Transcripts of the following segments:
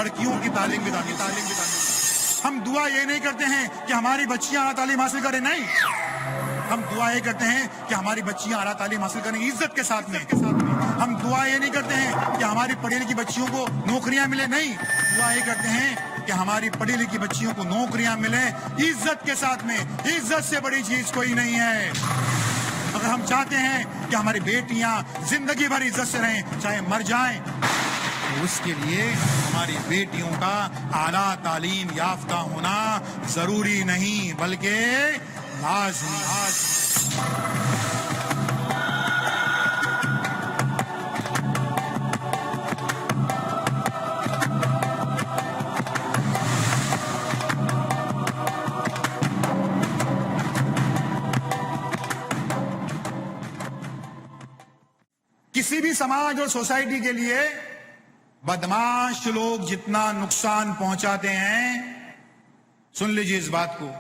لڑکیوں کی تعلیم بھی دانی. ہم دعا یہ نہیں کرتے ہیں کہ ہماری بچیاں اعلیٰ تعلیم حاصل کریں, نہیں, ہم دعا یہ کرتے ہیں کہ ہماری بچیاں اعلیٰ تعلیم حاصل کریں عزت کے ساتھ میں. ہم دعا یہ نہیں کرتے ہیں کہ ہماری پڑھی لکھی بچیوں کو نوکریاں ملے, نہیں, دعا یہ کرتے ہیں کہ ہماری پڑھی لکھی بچیوں کو نوکریاں ملیں عزت کے ساتھ میں. عزت سے بڑی چیز کوئی نہیں ہے. اگر ہم چاہتے ہیں کہ ہماری بیٹیاں زندگی بھر عزت سے رہیں چاہے مر جائیں, تو اس کے لیے ہماری بیٹیوں کا اعلیٰ تعلیم یافتہ ہونا ضروری نہیں بلکہ لازمی. کسی بھی سماج اور سوسائٹی کے لیے بدماش لوگ جتنا نقصان پہنچاتے ہیں, سن لیجیے اس بات کو,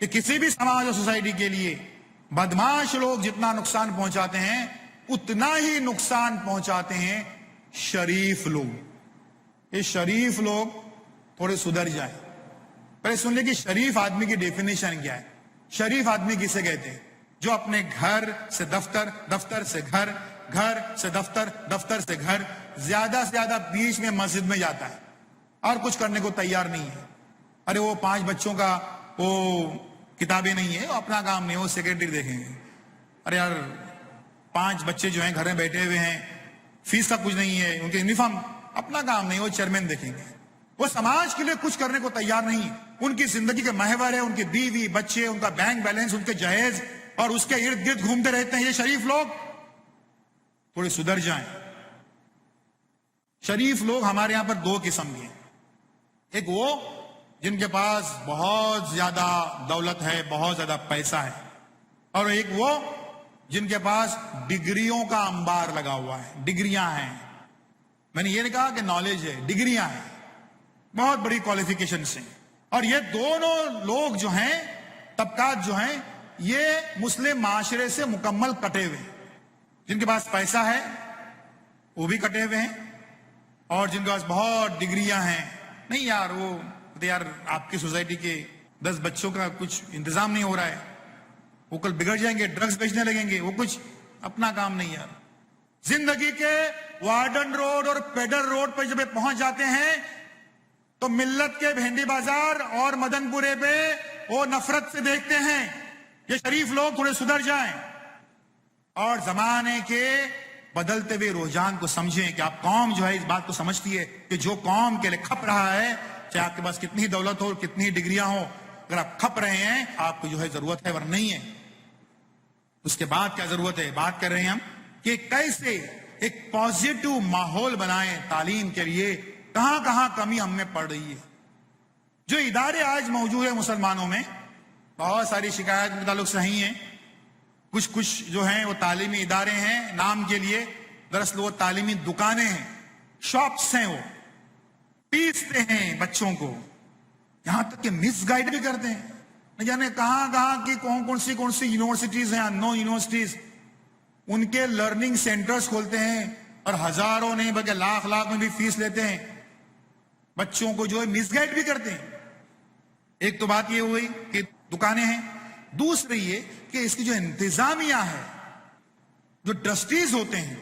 کہ کسی بھی سماج اور سوسائٹی کے لیے بدماش لوگ جتنا نقصان پہنچاتے ہیں اتنا ہی نقصان پہنچاتے ہیں شریف لوگ. یہ شریف لوگ تھوڑے سدھر جائیں. پہلے سن لیں کہ شریف آدمی کی ڈیفینیشن کیا ہے. شریف آدمی کسے کہتے ہیں؟ جو اپنے گھر سے دفتر, دفتر سے گھر, گھر سے دفتر, دفتر سے گھر, زیادہ سے زیادہ بیچ میں مسجد میں جاتا ہے اور کچھ کرنے کو تیار نہیں ہے. ارے وہ 5 بچوں کا وہ کتابیں نہیں ہے, وہ اپنا کام نہیں, وہ سیکرٹری دیکھیں گے. ارے یار 5 بچے جو ہیں گھر میں بیٹھے ہوئے ہیں, فیس کا کچھ نہیں ہے, ان کے یونیفارم, اپنا کام نہیں, وہ چیئرمین دیکھیں گے. وہ سماج کے لیے کچھ کرنے کو تیار نہیں. ان کی زندگی کے محور ہے ان کی بیوی, بچے, ان کا بینک بیلنس, ان کے جہیز, اور اس کے ارد گرد گھومتے رہتے ہیں. یہ شریف لوگ تھوڑے سدھر جائیں. شریف لوگ ہمارے یہاں پر 2 قسم کے ہیں. ایک وہ جن کے پاس بہت زیادہ دولت ہے, بہت زیادہ پیسہ ہے, اور ایک وہ جن کے پاس ڈگریوں کا انبار لگا ہوا ہے, ڈگریاں ہیں. میں نے یہ نہیں کہا کہ نالج ہے, ڈگریاں ہیں, بہت بڑی کوالیفیکیشنز ہیں. اور یہ دونوں لوگ جو ہیں, طبقات جو ہیں, یہ مسلم معاشرے سے مکمل کٹے ہوئے ہیں. جن کے پاس پیسہ ہے وہ بھی کٹے ہوئے ہیں, اور جن کے پاس بہت ڈگریاں ہیں, نہیں یار وہ یار آپ کی سوسائٹی کے 10 بچوں کا کچھ انتظام نہیں ہو رہا ہے, وہ کل بگڑ جائیں گے, ڈرگز بیچنے لگیں گے, وہ کچھ اپنا کام نہیں. یار زندگی کے وارڈن روڈ اور پیڈر روڈ پہ جب پہنچ جاتے ہیں تو ملت کے بھنڈی بازار اور مدن پورے پہ وہ نفرت سے دیکھتے ہیں. یہ شریف لوگ تھوڑے سدھر جائیں اور زمانے کے بدلتے ہوئے رجحان کو سمجھیں کہ آپ قوم جو ہے اس بات کو سمجھتی ہے کہ جو قوم کے لیے کھپ رہا ہے, چاہے آپ کے پاس کتنی دولت ہو, کتنی ڈگریاں ہو, اگر آپ کھپ رہے ہیں آپ کو جو ہے ضرورت ہے, ورنہ نہیں ہے. اس کے بعد کیا ضرورت ہے؟ بات کر رہے ہیں ہم کہ کیسے ایک پازیٹو ماحول بنائیں تعلیم کے لیے. کہاں کہاں کمی ہم میں پڑ رہی ہے. جو ادارے آج موجود ہیں مسلمانوں میں, بہت ساری شکایت کے تعلق صحیح ہیں. کچھ جو ہیں وہ تعلیمی ادارے ہیں نام کے لیے, دراصل وہ تعلیمی دکانیں ہیں, شاپس ہیں, وہ پیستے ہیں بچوں کو, یہاں تک کہ مس گائیڈ بھی کرتے ہیں. نہ جانے کہاں کہاں کی کون سی یونیورسٹیز ہیں, نو یونیورسٹیز, ان کے لرننگ سینٹرز کھولتے ہیں اور ہزاروں نہیں بلکہ لاکھ میں بھی فیس لیتے ہیں. بچوں کو جو ہے مس گائیڈ بھی کرتے ہیں. ایک تو بات یہ ہوئی کہ دکانیں ہیں. دوسری یہ کہ اس کی جو انتظامیہ ہے, جو ٹرسٹیز ہوتے ہیں,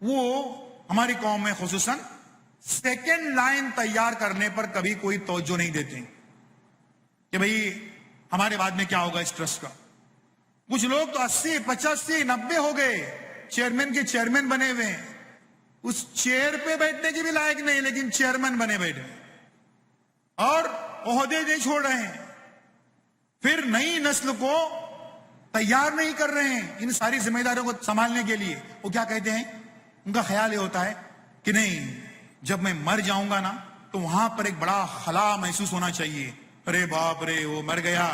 وہ ہماری قوم میں خصوصاً سیکنڈ لائن تیار کرنے پر کبھی کوئی توجہ نہیں دیتے کہ بھئی ہمارے بعد میں کیا ہوگا اس ٹرسٹ کا. کچھ لوگ تو 80, 85, 90 ہو گئے, چیئرمین کے چیئرمین بنے ہوئے ہیں, اس چیئر پہ بیٹھنے کی بھی لائق نہیں, لیکن چیئرمین بنے بیٹھے اور عہدے نہیں چھوڑ رہے ہیں. پھر نئی نسل کو تیار نہیں کر رہے ہیں ان ساری ذمہ داریوں کو سنبھالنے کے لیے. وہ کیا کہتے ہیں, ان کا خیال یہ ہوتا ہے کہ نہیں, جب میں مر جاؤں گا نا تو وہاں پر ایک بڑا خلا محسوس ہونا چاہیے. ارے باپ رے, وہ مر گیا,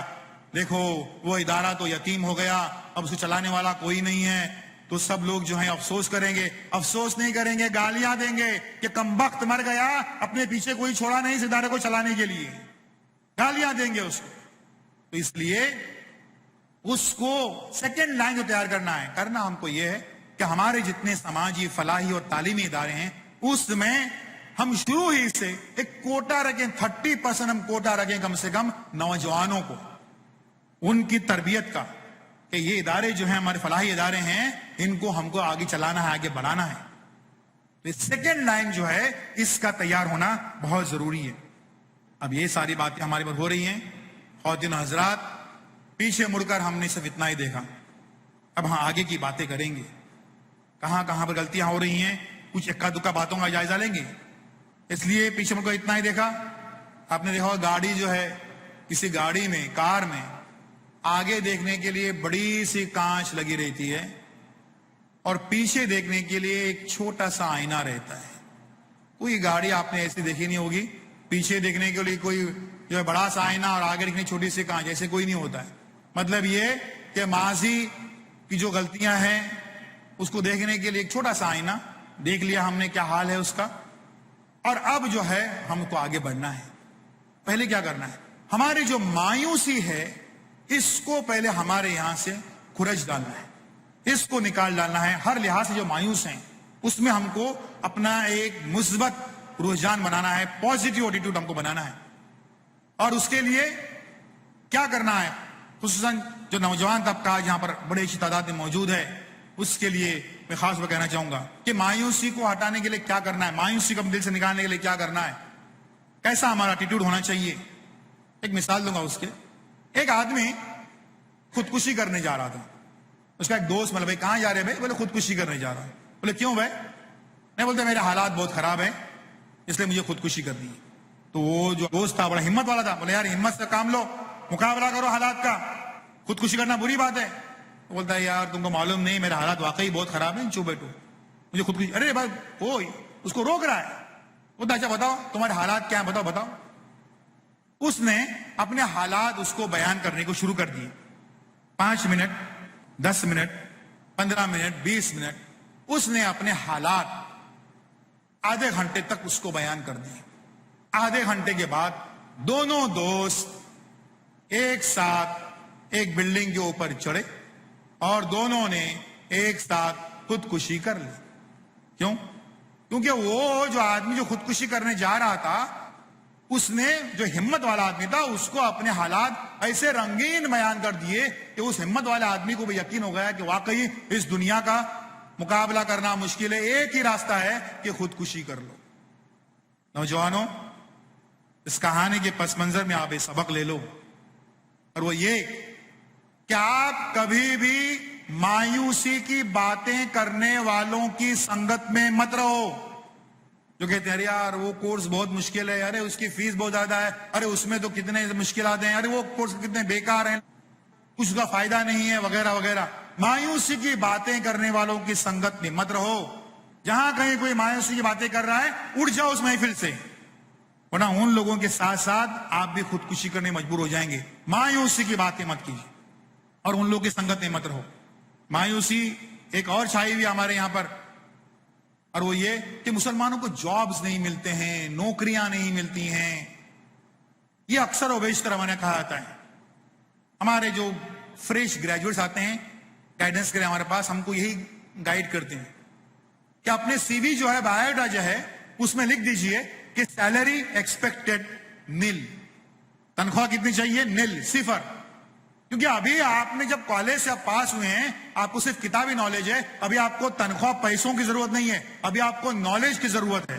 دیکھو وہ ادارہ تو یتیم ہو گیا, اب اسے چلانے والا کوئی نہیں ہے, تو سب لوگ جو ہیں افسوس کریں گے. افسوس نہیں کریں گے, گالیاں دیں گے کہ کمبخت مر گیا, اپنے پیچھے کوئی چھوڑا نہیں اس ادارے کو چلانے کے لیے, گالیاں دیں گے اس کو. تو اس لیے اس کو سیکنڈ لائن جو تیار کرنا ہم کو یہ ہے کہ ہمارے جتنے سماجی, فلاحی اور تعلیمی ادارے ہیں اس میں ہم شروع ہی سے ایک کوٹا رکھیں، 30% ہم کوٹا رکھیں کم سے کم نوجوانوں کو، ان کی تربیت کا، کہ یہ ادارے جو ہیں ہمارے فلاحی ادارے ہیں، ان کو ہم کو آگے چلانا ہے، آگے بڑھانا ہے. تو سیکنڈ لائن جو ہے اس کا تیار ہونا بہت ضروری ہے. اب یہ ساری باتیں ہمارے پر ہو رہی ہیں. خواتین حضرات، پیچھے مڑ کر ہم نے صرف اتنا ہی دیکھا، اب ہم آگے کی باتیں کریں گے. کہاں کہاں پر غلطیاں ہو رہی ہیں، کچھ اکا دکا باتوں کا جائزہ لیں گے. اس لیے پیچھے مڑ کر اتنا ہی دیکھا. آپ نے دیکھا گاڑی جو ہے، کسی گاڑی میں، کار میں آگے دیکھنے کے لیے بڑی سی کانچ لگی رہتی ہے اور پیچھے دیکھنے کے لیے ایک چھوٹا سا آئینہ رہتا ہے. کوئی گاڑی آپ نے ایسی دیکھی نہیں ہوگی، پیچھے دیکھنے کے لیے کوئی جو ہے بڑا سا آئینہ اور آگے دیکھنے چھوٹی سی کانچ، ایسے کوئی نہیں ہوتا ہے. مطلب یہ کہ ماضی کی جو غلطیاں ہیں اس کو دیکھنے کے لیے ایک چھوٹا سا آئینہ دیکھ لیا ہم نے، کیا حال ہے اس کا، اور اب جو ہے ہم کو آگے بڑھنا ہے. پہلے کیا کرنا ہے؟ ہماری جو مایوسی ہے اس کو پہلے ہمارے یہاں سے کھرچ ڈالنا ہے، اس کو نکال ڈالنا ہے. ہر لحاظ سے جو مایوس ہیں اس میں ہم کو اپنا ایک مثبت رجحان بنانا ہے، پازیٹیو ایٹیٹیوڈ ہم کو بنانا ہے. اور اس کے لیے کیا کرنا ہے؟ خصوصاً جو نوجوان طبقہ جہاں پر بڑی اچھی تعداد میں موجود ہے، اس کے لیے میں خاص طور کہنا چاہوں گا کہ مایوسی کو ہٹانے کے لیے کیا کرنا ہے، مایوسی کو دل سے نکالنے کے لیے کیا کرنا ہے، کیسا ہمارا ایٹیٹیوڈ ہونا چاہیے. ایک مثال دوں گا اس کے. ایک آدمی خودکشی کرنے جا رہا تھا. اس کا ایک دوست بھائی کہاں جا رہے بھائی؟ بولے خودکشی کرنے جا رہا ہوں. بولے کیوں بھائی؟ نہیں، بولتے میرے حالات بہت خراب ہیں اس لیے مجھے خودکشی کرنی ہے. تو وہ جو دوست تھا بڑا ہمت والا تھا، بولے یار ہمت سے کام لو، مقابلہ کرو حالات کا، خودکشی کرنا بری بات ہے. بولتا ہے یار تم کو معلوم نہیں میرے حالات واقعی بہت خراب ہیں، چو بیٹھو مجھے خودکشی. ارے بھائی وہ اس کو روک رہا ہے. بولتا اچھا بتاؤ تمہارے حالات کیا ہیں، بتاؤ. اس نے اپنے حالات اس کو بیان کرنے کو شروع کر دیے. 5 منٹ، 10 منٹ، 15 منٹ، 20 منٹ اس نے اپنے حالات آدھے گھنٹے تک اس کو بیان کر دیے. آدھے گھنٹے کے بعد دونوں دوست ایک ساتھ ایک بلڈنگ کے اوپر چڑھے اور دونوں نے ایک ساتھ خودکشی کر لی. کیوں؟ کیونکہ وہ جو آدمی جو خودکشی کرنے جا رہا تھا، اس نے جو ہمت والا آدمی تھا اس کو اپنے حالات ایسے رنگین بیان کر دیے کہ اس ہمت والے آدمی کو بھی یقین ہو گیا کہ واقعی اس دنیا کا مقابلہ کرنا مشکل ہے، ایک ہی راستہ ہے کہ خودکشی کر لو. نوجوانوں، اس کہانی کے پس منظر میں آپ ایک سبق لے لو، اور وہ یہ کہ آپ کبھی بھی مایوسی کی باتیں کرنے والوں کی سنگت میں مت رہو. جو کہتے ہیں ارے یار وہ کورس بہت مشکل ہے، ارے اس کی فیس بہت زیادہ ہے، ارے اس میں تو کتنے مشکلات ہیں، ارے وہ کورس کتنے بیکار ہیں، کچھ کا فائدہ نہیں ہے، وغیرہ وغیرہ. مایوسی کی باتیں کرنے والوں کی سنگت میں مت رہو. جہاں کہیں کوئی مایوسی کی باتیں کر رہا ہے اٹھ جاؤ اس محفل سے، ورنہ ان لوگوں کے ساتھ ساتھ آپ بھی خودکشی کرنے مجبور ہو جائیں گے. مایوسی کی باتیں مت کیجیے اور ان لوگوں کی سنگت میں مت رہو. مایوسی ایک اور چھائی ہوئی ہمارے یہاں پر، اور وہ یہ کہ مسلمانوں کو جابز نہیں ملتے ہیں، نوکریاں نہیں ملتی ہیں. یہ اکثر و بیشتر ہمارے کہا جاتا ہے. ہمارے جو فریش گریجویٹس آتے ہیں گائیڈنس کے لیے ہمارے پاس، ہم کو یہی گائیڈ کرتے ہیں کہ اپنے سی وی جو ہے، بایو ڈاٹا جو ہے، اس میں لکھ دیجئے کہ سیلری ایکسپیکٹڈ نل. تنخواہ کتنی چاہیے؟ نل، صفر. کیونکہ ابھی آپ نے جب کالج سے پاس ہوئے ہیں آپ کو صرف کتابی نالج ہے. ابھی آپ کو تنخواہ پیسوں کی ضرورت نہیں ہے، ابھی آپ کو نالج کی ضرورت ہے.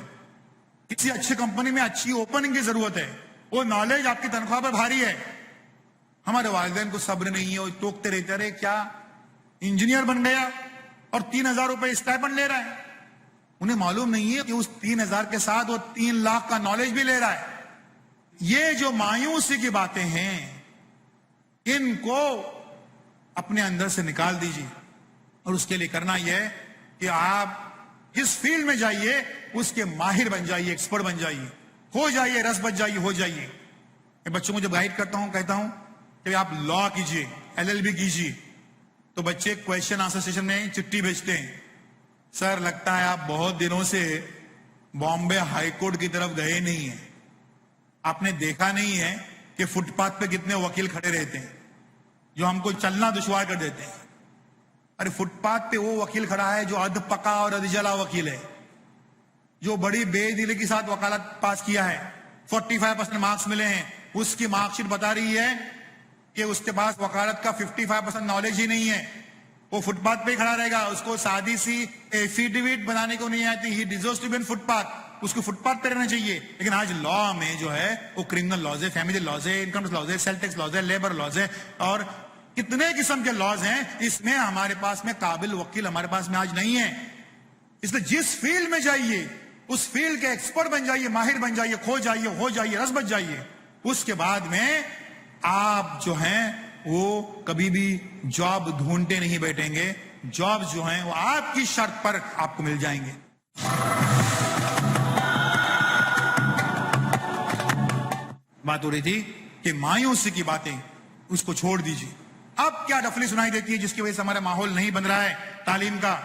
کسی اچھی کمپنی میں اچھی اوپننگ کی ضرورت ہے، وہ نالج آپ کی تنخواہ پر بھاری ہے. ہمارے والدین کو صبر نہیں ہے، وہ ٹوکتے رہتے رہے کیا انجینئر بن گیا اور 3,000 روپے اسٹائپنڈ لے رہا ہے. انہیں معلوم نہیں ہے کہ اس 3,000 کے ساتھ وہ 3 لاکھ کا نالج بھی لے رہا ہے. یہ جو مایوسی کی باتیں ہیں ان کو اپنے اندر سے نکال دیجیے، اور اس کے لیے کرنا یہ ہے کہ آپ جس فیلڈ میں جائیے اس کے ماہر بن جائیے، ایکسپرٹ بن جائیے، ہو جائیے، رس بچ جائیے، ہو جائیے. میں بچوں کو جب گائیڈ کرتا ہوں کہتا ہوں کہ آپ لا کیجیے، LLB کیجیے، تو بچے کویشچن آنسر سیشن میں چٹھی بھیجتے ہیں، سر لگتا ہے آپ بہت دنوں سے بامبے ہائی کورٹ کی طرف گئے نہیں ہیں. آپ نے دیکھا نہیں ہے کہ فٹ پاتھ پہ کتنے وکیل کھڑے رہتے ہیں جو ہم کو چلنا دشوار کر دیتے ہیں. ارے فٹ پاتھ پہ وہ وکیل کھڑا ہے جو ادھ پکا اور ادھ جلا وکیل ہے. جو بڑی بے دلی کے ساتھ وکالت پاس کیا ہے, 45% مارکس ملے ہیں, اس کی مارک شیٹ بتا رہی ہے کہ اس کے پاس وکالت کا 55% نالج ہی نہیں ہے, وہ فٹ پاتھ پہ کھڑا رہے گا, اس کو سادی سی ایفیڈیوٹ بنانے کو نہیں آتی, ہی deserves to be in footpath, اس کو فٹ پاتھ پہ رہنا چاہیے. لیکن آج لا میں جو ہے وہ کرمنل لاز ہے, فیملی لاز ہے, انکم ٹیکس لاز ہے, سیل ٹیکس لاز ہے, لیبر لاز ہے, اور کتنے قسم کے لاز ہیں. اس میں ہمارے پاس میں قابل وکیل ہمارے پاس میں آج نہیں ہے. اس لیے جس فیلڈ میں جائیے اس فیلڈ کے ایکسپرٹ بن جائیے, ماہر بن جائیے, کھو جائیے, ہو جائیے, رس بچ جائیے. اس کے بعد میں آپ جو ہیں وہ کبھی بھی جاب ڈھونڈتے نہیں بیٹھیں گے. جاب جو ہیں وہ آپ کی شرط پر آپ کو مل جائیں گے. بات ہو رہی تھی کہ مایوسی کی باتیں اس کو چھوڑ دیجیے. اب کیا ڈفلی سنائی دیتی ہے جس کی وجہ سے ہمارا ماحول نہیں بن رہا ہے تعلیم کا,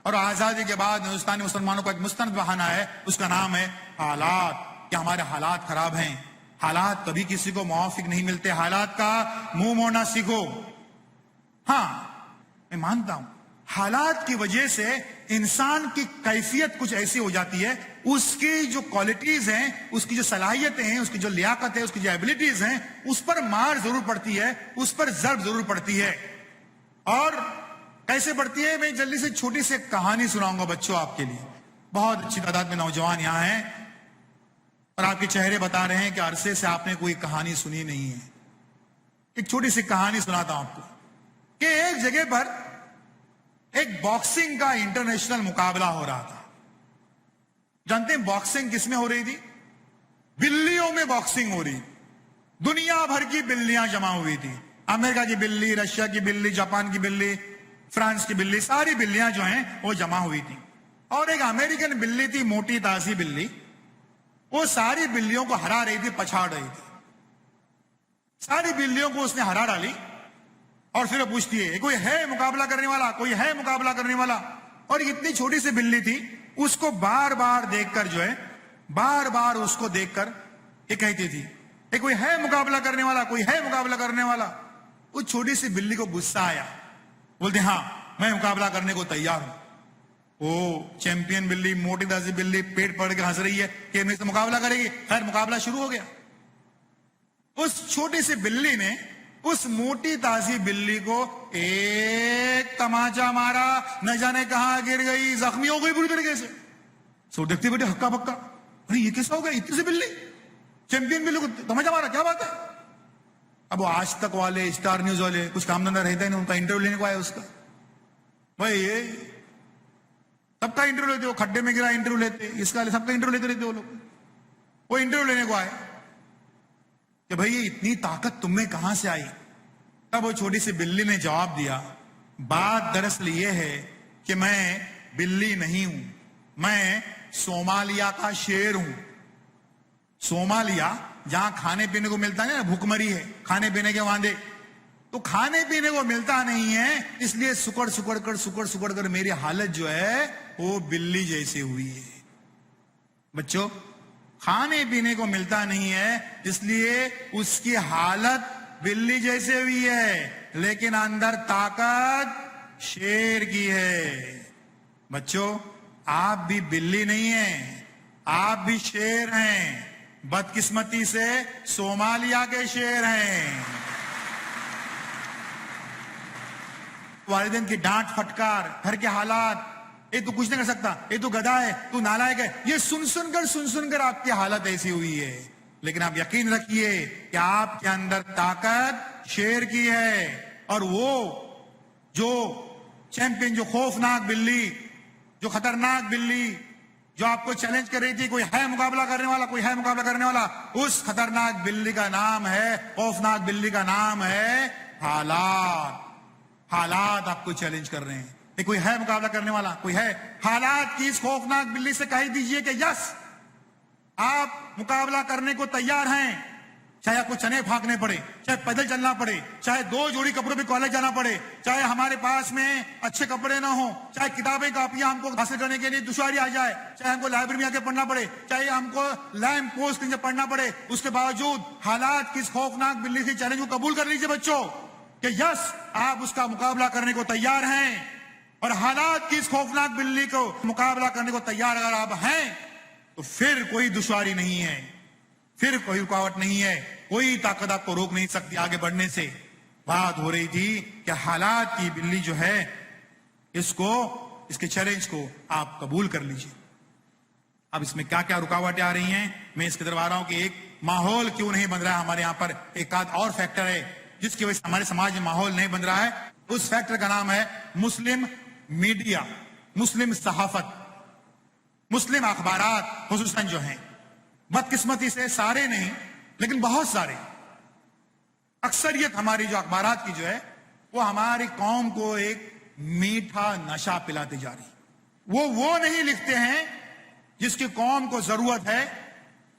اور آزادی کے بعد ہندوستانی مسلمانوں کا ایک مستند بہانہ ہے, اس کا نام ہے حالات. کہ ہمارے حالات خراب ہیں, حالات کبھی کسی کو موافق نہیں ملتے, حالات کا منہ موڑنا سیکھو. ہاں میں مانتا ہوں حالات کی وجہ سے انسان کی کیفیت کچھ ایسی ہو جاتی ہے, اس کی جو کوالٹیز ہیں, اس کی جو صلاحیتیں ہیں, اس کی جو لیاقت ہے, اس کی جو ایبلٹیز ہیں, اس پر مار ضرور پڑتی ہے, اس پر ضرب ضرور پڑتی ہے. اور کیسے پڑتی ہے؟ میں جلدی سے چھوٹی سی کہانی سناؤں گا بچوں آپ کے لیے. بہت اچھی تعداد میں نوجوان یہاں ہیں اور آپ کے چہرے بتا رہے ہیں کہ عرصے سے آپ نے کوئی کہانی سنی نہیں ہے. ایک چھوٹی سی کہانی سناتا ہوں آپ کو کہ ایک جگہ پر ایک باکسنگ کا انٹرنیشنل مقابلہ ہو رہا تھا. جانتے ہیں باکسنگ کس میں ہو رہی تھی؟ بلیوں میں باکسنگ ہو رہی. دنیا بھر کی بلیاں جمع ہوئی تھی, امریکہ کی بلی, رشیا کی بلی, جاپان کی بلی, فرانس کی بلی, ساری بلیاں جو ہیں وہ جمع ہوئی تھی. اور ایک امریکن بلی تھی, موٹی تازی بلی, وہ ساری بلیوں کو ہرا رہی تھی, پچھاڑ رہی تھی. ساری بلیوں کو اس نے ہرا ڈالی اور پھر وہ پوچھتی ہے کوئی ہے مقابلہ کرنے والا, کوئی ہے مقابلہ کرنے والا. اور اتنی چھوٹی سی بلی تھی, اس کو بار بار دیکھ کر جو ہے, بار بار اس کو دیکھ کر یہ کہتی تھی کہ کوئی ہے مقابلہ کرنے والا, کوئی ہے مقابلہ کرنے والا. اس چھوٹی سی بلی کو غصہ آیا, بولتے ہاں میں مقابلہ کرنے کو تیار ہوں. وہ چیمپئن بلی, موٹی تازی بلی پیٹ پڑ کے ہنس رہی ہے کہ میرے سے مقابلہ کرے گی. خیر مقابلہ شروع ہو گیا. اس چھوٹی سی بلی نے اس موٹی تازی بلی کو ایک تماچا مارا, نہ جانے کہاں گر گئی, زخمی ہو گئی بری طریقے سے. سو دیکھتے بیٹے ہکا بکا, ارے یہ کیسا ہو گیا, اتنی سی بلی چیمپئن بلی کو تماچا مارا, کیا بات ہے. اب وہ آج تک والے, اسٹار نیوز والے کچھ کام دھندہ رہتا ہے نہیں, ان کا انٹرویو لینے کو آیا. اس کا بھائی یہ سب کا انٹرویو لیتے, وہ کھڈے میں گرا انٹرویو لیتے, اس کا سب کا انٹرویو لیتے رہتے وہ لوگ. وہ انٹرویو لینے کو آئے کہ بھائی یہ اتنی طاقت تم میں کہاں سے آئی. تب وہ چھوٹی سی بلی نے جواب دیا, بات دراصل یہ ہے کہ میں بلی نہیں ہوں, میں صومالیہ کا شیر ہوں. صومالیہ جہاں کھانے پینے کو ملتا ہے نا, بھوک مری ہے, کھانے پینے کے وعدے, تو کھانے پینے کو ملتا نہیں ہے, اس لیے سکڑ کر میری حالت جو ہے وہ بلی جیسے ہوئی ہے. بچوں کھانے پینے کو ملتا نہیں ہے اس لیے اس کی حالت بلی جیسے ہوئی ہے, لیکن اندر طاقت شیر کی ہے. بچوں آپ بھی بلی نہیں ہیں, آپ بھی شیر ہیں, بدقسمتی سے صومالیہ کے شیر ہیں. والدین کی ڈانٹ پھٹکار, گھر کے حالات, یہ تو کچھ نہیں کر سکتا, یہ تو گدھا ہے, تو نالائق ہے, یہ سن کر آپ کی حالت ایسی ہوئی ہے. لیکن آپ یقین رکھیے کہ آپ کے اندر طاقت شیر کی ہے. اور وہ جو چیمپئن, جو خوفناک بلی, جو خطرناک بلی جو آپ کو چیلنج کر رہی تھی, کوئی ہے مقابلہ کرنے والا, کوئی ہے مقابلہ کرنے والا, اس خطرناک بلی کا نام ہے, خوفناک بلی کا نام ہے حالات. حالات آپ کو چیلنج کر رہے ہیں کہ کوئی ہے مقابلہ کرنے والا, کوئی ہے. حالات کی اس خوفناک بلی سے کہہ دیجئے کہ یس آپ مقابلہ کرنے کو تیار ہیں, چاہے آپ کو چنے پھانکنے پڑے, چاہے پیدل چلنا پڑے, چاہے 2 جوڑی کپڑوں پہ کالج جانا پڑے, چاہے ہمارے پاس میں اچھے کپڑے نہ ہوں, چاہے کتابیں کاپیاں ہم کو حاصل کرنے کے لیے دشواری آ جائے, چاہے ہم کو لائبریری میں آ کے پڑھنا پڑے, چاہے ہم کو لیمپ پوسٹ کے نیچے پڑھنا پڑے, اس کے باوجود حالات کی اس خوفناک بلی سے چیلنج کو قبول کر لیجیے بچوں کہ یس آپ اس کا مقابلہ کرنے کو تیار ہیں. اور حالات کی اس خوفناک بلی کو مقابلہ کرنے کو تیار اگر آپ ہیں تو پھر کوئی دشواری نہیں ہے، پھر کوئی رکاوٹ نہیں ہے، کوئی طاقت آپ کو روک نہیں سکتی آگے بڑھنے سے. بات ہو رہی تھی کہ حالات کی بلی جو ہے اس کے چیلنج کو آپ قبول کر لیجئے. اب اس میں کیا کیا رکاوٹیں آ رہی ہیں میں اس کی طرف آ رہا ہوں کہ ایک ماحول کیوں نہیں بن رہا ہے ہمارے یہاں پر. ایک آدھ اور فیکٹر ہے جس کی وجہ سے ہمارے سماج میں ماحول نہیں بن رہا ہے. اس فیکٹر کا نام ہے مسلم میڈیا، مسلم صحافت، مسلم اخبارات خصوصاً جو ہیں. بدقسمتی سے سارے نہیں لیکن بہت سارے، اکثریت ہماری جو اخبارات کی جو ہے وہ ہماری قوم کو ایک میٹھا نشہ پلاتے جا رہی. وہ نہیں لکھتے ہیں جس کی قوم کو ضرورت ہے،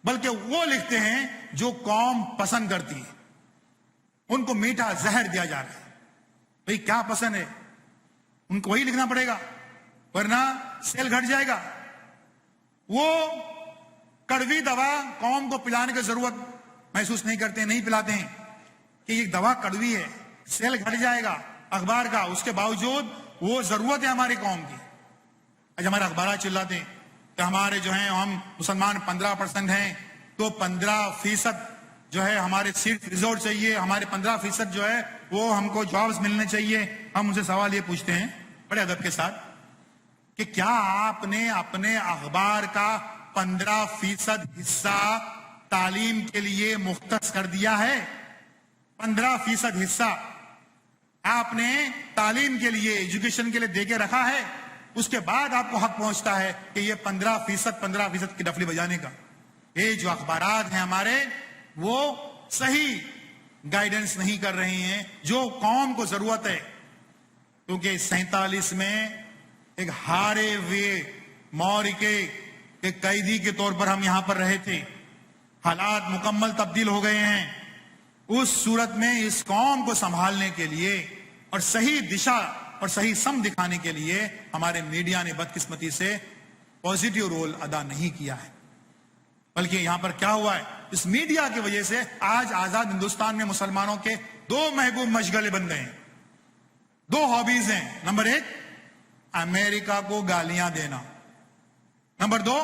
بلکہ وہ لکھتے ہیں جو قوم پسند کرتی ہے. ان کو میٹھا زہر دیا جا رہا ہے. بھئی کیا پسند ہے ان کو وہی لکھنا پڑے گا ورنہ سیل گھٹ جائے گا. وہ کڑوی دوا قوم کو پلانے کی ضرورت محسوس نہیں کرتے ہیں، نہیں پلاتے ہیں کہ یہ دوا کڑوی ہے، سیل گھٹ جائے گا اخبار کا. اس کے باوجود وہ ضرورت ہے ہماری قوم کی. آج ہمارے اخبارات چلاتے ہیں کہ ہمارے جو ہیں ہم مسلمان 15% ہیں تو 15% جو ہے ہمارے سیٹ ریزرو چاہیے، ہمارے 15% جو ہے وہ ہم کو جابز ملنے چاہیے. ہم ان سے سوال یہ پوچھتے ہیں بڑے ادب کے ساتھ کہ کیا آپ نے اپنے اخبار کا 15% حصہ تعلیم کے لیے مختص کر دیا ہے؟ 15% حصہ آپ نے تعلیم کے لیے، ایجوکیشن کے لیے دے کے رکھا ہے. اس کے بعد آپ کو حق پہنچتا ہے کہ یہ 15% کی ڈفلی بجانے کا. یہ جو اخبارات ہیں ہمارے وہ صحیح گائیڈنس نہیں کر رہے ہیں جو قوم کو ضرورت ہے. کیونکہ 47 میں ایک ہارے ہوئے مورکے کے قیدی کے طور پر ہم یہاں پر رہے تھے. حالات مکمل تبدیل ہو گئے ہیں. اس صورت میں اس قوم کو سنبھالنے کے لیے اور صحیح دشا اور صحیح سم دکھانے کے لیے ہمارے میڈیا نے بدقسمتی سے پوزیٹیو رول ادا نہیں کیا ہے. بلکہ یہاں پر کیا ہوا ہے، اس میڈیا کی وجہ سے آج آزاد ہندوستان میں مسلمانوں کے 2 محبوب مشغلے بن گئے ہیں، 2 ہابیز ہیں. نمبر 1 امریکہ کو گالیاں دینا، نمبر 2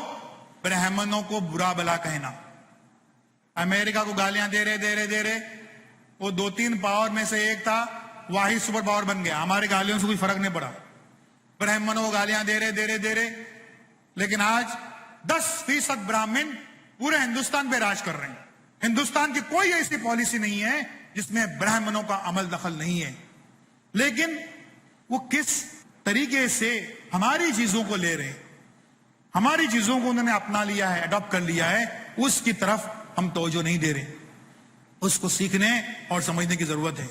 برہمنوں کو برا بلا کہنا. امریکہ کو گالیاں دے رہے وہ 2-3 پاور میں سے ایک تھا، واحد سپر پاور بن گیا. ہمارے گالیوں سے کوئی فرق نہیں پڑا. برہمنوں کو گالیاں دے رہے لیکن آج 10% براہمن پورے ہندوستان پہ راج کر رہے ہیں. ہندوستان کی کوئی ایسی پالیسی نہیں ہے جس میں برہمنوں کا عمل دخل نہیں ہے. لیکن وہ کس طریقے سے ہماری چیزوں کو لے رہے، ہماری چیزوں کو انہوں نے اپنا لیا ہے، اڈاپٹ کر لیا ہے، اس کی طرف ہم توجہ نہیں دے رہے. اس کو سیکھنے اور سمجھنے کی ضرورت ہے.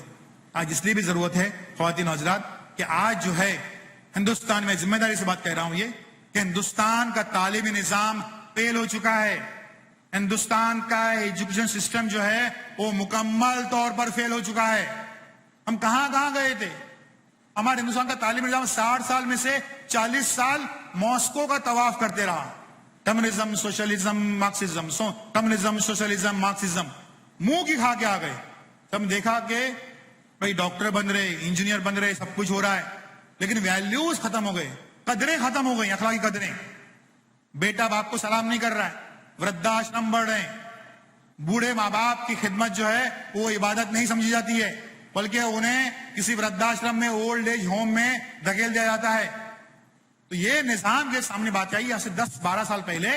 آج اس لیے بھی ضرورت ہے خواتین و حضرات کہ آج جو ہے ہندوستان میں ذمہ داری سے بات کہہ رہا ہوں یہ کہ ہندوستان کا تعلیمی نظام فیل ہو چکا ہے. ہندوستان کا ایجوکیشن سسٹم جو ہے وہ مکمل طور پر فیل ہو چکا ہے. ہم کہاں گئے تھے؟ ہمارے ہندوستان کا تعلیمی نظام 60 سال میں سے 40 سال ماسکو کا طواف کرتے رہا. Communism, socialism, Marxism, communism, socialism, Marxism منہ کی کھا کے آ گئے. ہم دیکھا کہ بھئی ڈاکٹر بن رہے، انجینئر بن رہے، سب کچھ ہو رہا ہے لیکن ویلیوز ختم ہو گئے، قدریں ختم ہو گئی، اخلاقی قدریں. بیٹا باپ کو سلام نہیں کر رہا ہے، وردھاشرم بڑھ رہے ہیں. بوڑھے ماں باپ کی خدمت جو ہے وہ عبادت نہیں سمجھی جاتی ہے بلکہ انہیں کسی وردھاشرم میں، اولڈ ایج ہوم میں دھکیل دیا جاتا ہے. تو یہ نظام کے سامنے بات آئی آج سے 10-12 سال پہلے.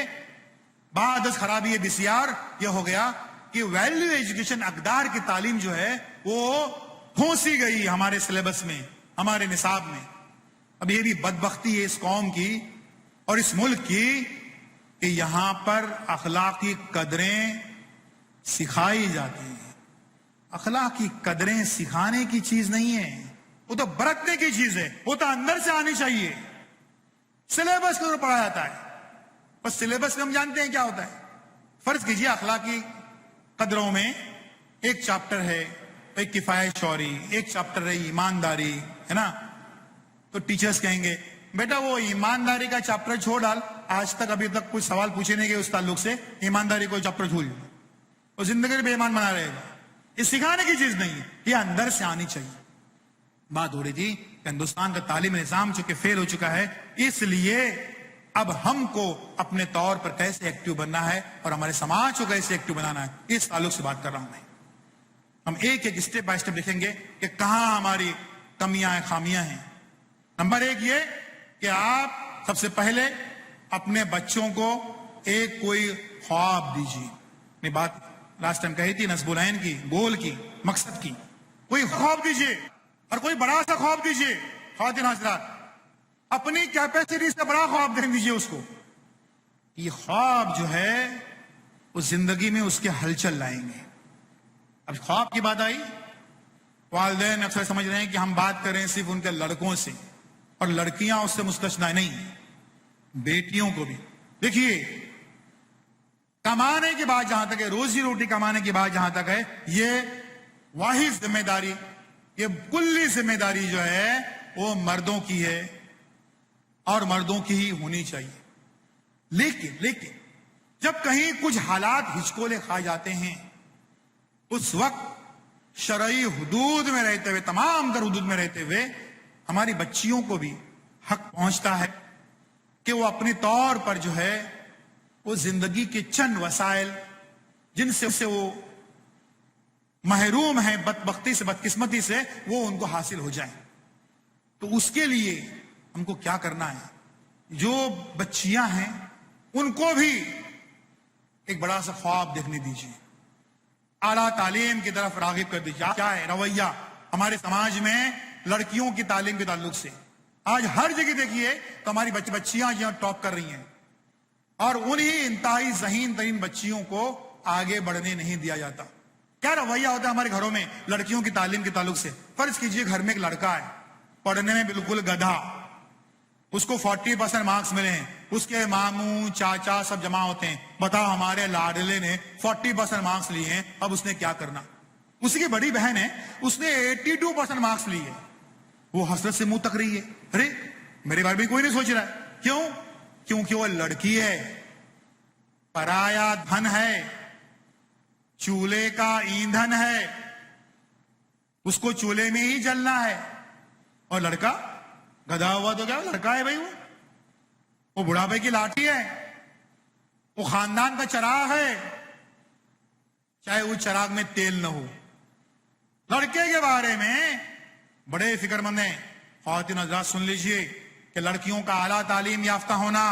بعد از خرابی بسیار یہ ہو گیا کہ ویلیو ایجوکیشن، اقدار کی تعلیم جو ہے وہ پھونسی گئی ہمارے سلیبس میں، ہمارے نصاب میں. اب یہ بھی بدبختی ہے اس قوم کی اور اس ملک کی کہ یہاں پر اخلاقی قدریں سکھائی جاتی ہیں. اخلاقی قدریں سکھانے کی چیز نہیں ہے، وہ تو برتنے کی چیز ہے، وہ تو اندر سے آنی چاہیے. سلیبس کو پڑھا جاتا ہے بس سلیبس میں ہم جانتے ہیں کیا ہوتا ہے. فرض کیجئے اخلاقی قدروں میں ایک چیپٹر ہے ایک کفایت شعوری، ایک چیپٹر ہے ایمانداری، ہے نا. تو ٹیچرز کہیں گے بیٹا وہ ایمانداری کا چیپٹر چھوڑ ڈال، آج تک ابھی تک کوئی سوال پوچھے نہیں گئے اس تعلق سے، ایمانداری کو چیپٹر چھوڑ لو، وہ زندگی بے ایمان بنا رہے گا. یہ سکھانے کی چیز نہیں ہے، یہ اندر سے آنی چاہیے. بات ہو رہی تھی کہ ہندوستان کا تعلیمی نظام چونکہ فیل ہو چکا ہے، اس لیے اب ہم کو اپنے طور پر کیسے ایکٹیو بننا ہے اور ہمارے سماج کو کیسے ایکٹیو بنانا ہے، اس تعلق سے بات کر رہا ہوں میں. ہم ایک ایک اسٹیپ بائی اسٹیپ دیکھیں گے کہ کہاں ہماری کمیاں ہیں، خامیاں ہیں. نمبر ایک یہ کہ آپ سب سے پہلے اپنے بچوں کو ایک کوئی خواب دیجیے. میں بات لاسٹ ٹائم کہی تھی نصب العین کی، گول کی، مقصد کی. کوئی خواب دیجیے اور کوئی بڑا سا خواب دیجیے. خواتین حضرات، اپنی کیپیسٹی سے بڑا خواب دیکھ دیجیے اس کو. یہ خواب جو ہے اس زندگی میں اس کے ہلچل لائیں گے. اب خواب کی بات آئی، والدین اکثر سمجھ رہے ہیں کہ ہم بات کریں صرف ان کے لڑکوں سے، اور لڑکیاں اس سے مستثنا نہیں، بیٹیوں کو بھی. دیکھیے، کمانے کی بات جہاں تک ہے، روزی روٹی کمانے کی بات جہاں تک ہے، یہ واحد ذمہ داری، یہ کلی ذمہ داری جو ہے وہ مردوں کی ہے اور مردوں کی ہی ہونی چاہیے. لیکن جب کہیں کچھ حالات ہچکولے کھائے جاتے ہیں، اس وقت شرعی حدود میں رہتے ہوئے، تمام در حدود میں رہتے ہوئے، ہماری بچیوں کو بھی حق پہنچتا ہے کہ وہ اپنے طور پر جو ہے وہ زندگی کے چند وسائل جن سے وہ محروم ہیں، بدبختی سے، بدقسمتی سے، وہ ان کو حاصل ہو جائیں. تو اس کے لیے ہم کو کیا کرنا ہے؟ جو بچیاں ہیں ان کو بھی ایک بڑا سا خواب دیکھنے دیجیے، اعلیٰ تعلیم کی طرف راغب کر دیجیے. کیا ہے رویہ ہمارے سماج میں لڑکیوں کی تعلیم کے تعلق سے؟ آج ہر جگہ دیکھیے تو ہماری بچیاں یہاں ٹاپ کر رہی ہیں، اور انہی انتہائی ذہین ترین بچیوں کو آگے بڑھنے نہیں دیا جاتا. کیا رویہ ہوتا ہے ہمارے گھروں میں لڑکیوں کی تعلیم کے تعلق سے؟ فرض کیجئے گھر میں ایک لڑکا ہے، پڑھنے میں بالکل گدھا، اس کو 40% مارکس ملے ہیں، اس کے ماموں چاچا سب جمع ہوتے ہیں، بتاؤ ہمارے لاڈلے نے 40% مارکس لیے ہیں، اب اس نے کیا کرنا؟ اس کی بڑی بہن ہے، اس نے 82% مارکس لیے، وہ حسرت سے منہ تک رہی ہے. ارے میرے بارے میں کوئی نہیں سوچ رہا ہے. کیوں؟ کیونکہ وہ لڑکی ہے، پرایا دھن ہے، چولہے کا ایندھن ہے، اس کو چولہے میں ہی جلنا ہے. اور لڑکا گدھا ہوا تو کیا لڑکا ہے بھائی، وہ بڑھاپے کی لاٹھی ہے، وہ خاندان کا چراغ ہے، چاہے وہ چراغ میں تیل نہ ہو. لڑکے کے بارے میں بڑے فکر مند ہیں. خواتین حضرات سن لیجئے کہ لڑکیوں کا اعلیٰ تعلیم یافتہ ہونا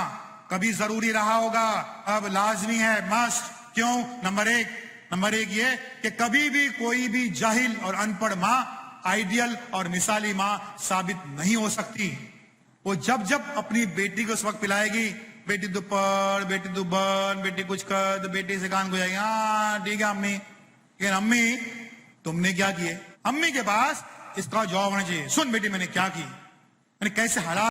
کبھی ضروری رہا ہوگا، اب لازمی ہے، مسٹ. کیوں؟ نمبر ایک یہ کہ کبھی بھی کوئی بھی جاہل اور ان پڑھ ماں آئیڈیل اور مثالی ماں ثابت نہیں ہو سکتی. وہ جب اپنی بیٹی کو اس وقت پلائے گی، بیٹی تو پڑھ، بیٹی تو بن، بیٹی کچھ کر، تو بیٹی سے کان کو جائے گی، ہاں ٹھیک ہے امی. لیکن امی تم نے کیا کیے؟ امی کے پاس اس کا جواب ہونا چاہیے، سن بیٹی میں نے کیا کی، میں نے کیسے حالات